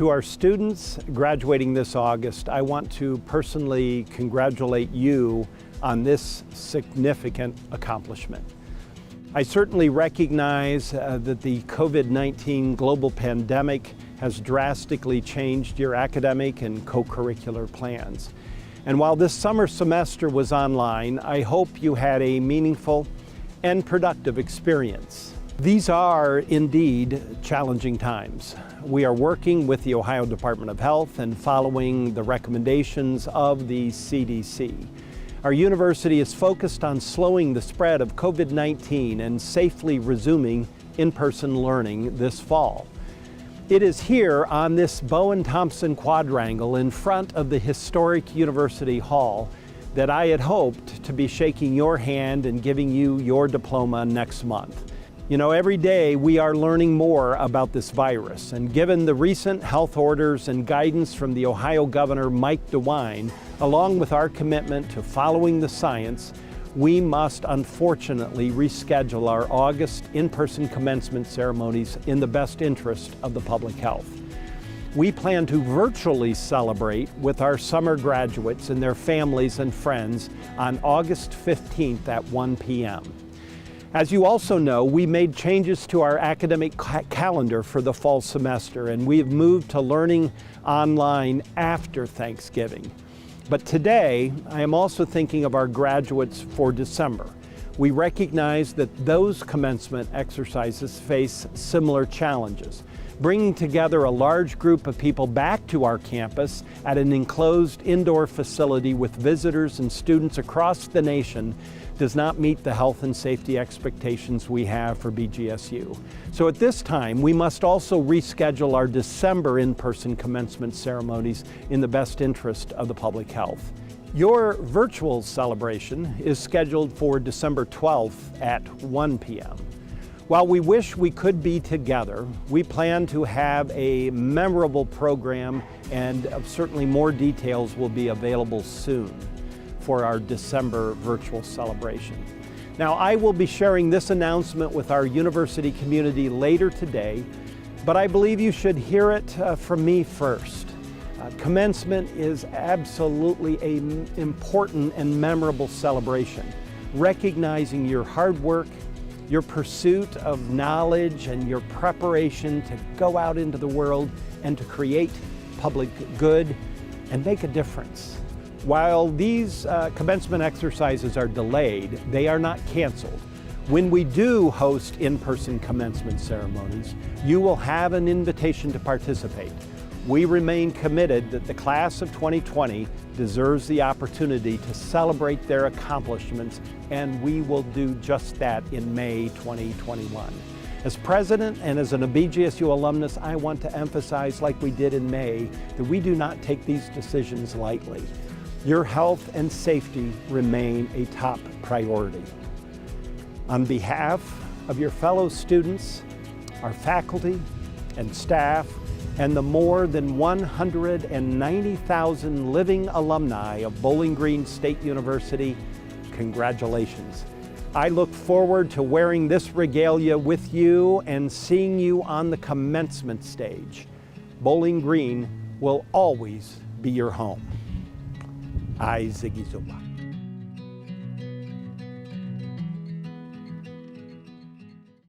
To our students graduating this August, I want to personally congratulate you on this significant accomplishment. I certainly recognize that the COVID-19 global pandemic has drastically changed your academic and co-curricular plans. And while this summer semester was online, I hope you had a meaningful and productive experience. These are indeed challenging times. We are working with the Ohio Department of Health and following the recommendations of the CDC. Our university is focused on slowing the spread of COVID-19 and safely resuming in-person learning this fall. It is here on this Bowen-Thompson quadrangle in front of the historic University Hall that I had hoped to be shaking your hand and giving you your diploma next month. You know, every day we are learning more about this virus, and given the recent health orders and guidance from the Ohio Governor Mike DeWine, along with our commitment to following the science, we must unfortunately reschedule our August in-person commencement ceremonies in the best interest of the public health. We plan to virtually celebrate with our summer graduates and their families and friends on August 15th at 1 p.m. As you also know, we made changes to our academic calendar for the fall semester, and we have moved to learning online after Thanksgiving. But today, I am also thinking of our graduates for December. We recognize that those commencement exercises face similar challenges. Bringing together a large group of people back to our campus at an enclosed indoor facility with visitors and students across the nation does not meet the health and safety expectations we have for BGSU. So at this time, we must also reschedule our December in-person commencement ceremonies in the best interest of the public health. Your virtual celebration is scheduled for December 12th at 1 p.m. While we wish we could be together, we plan to have a memorable program, and certainly more details will be available soon for our December virtual celebration. Now, I will be sharing this announcement with our university community later today, but I believe you should hear it from me first. Commencement is absolutely an important and memorable celebration, recognizing your hard work, your pursuit of knowledge, and your preparation to go out into the world and to create public good and make a difference. While these commencement exercises are delayed, they are not canceled. When we do host in-person commencement ceremonies, you will have an invitation to participate. We remain committed that the class of 2020 deserves the opportunity to celebrate their accomplishments, and we will do just that in May 2021. As president and as an BGSU alumnus, I want to emphasize, like we did in May, that we do not take these decisions lightly. Your health and safety remain a top priority. On behalf of your fellow students, our faculty and staff, and the more than 190,000 living alumni of Bowling Green State University, congratulations. I look forward to wearing this regalia with you and seeing you on the commencement stage. Bowling Green will always be your home. I, Ziggy Zuba.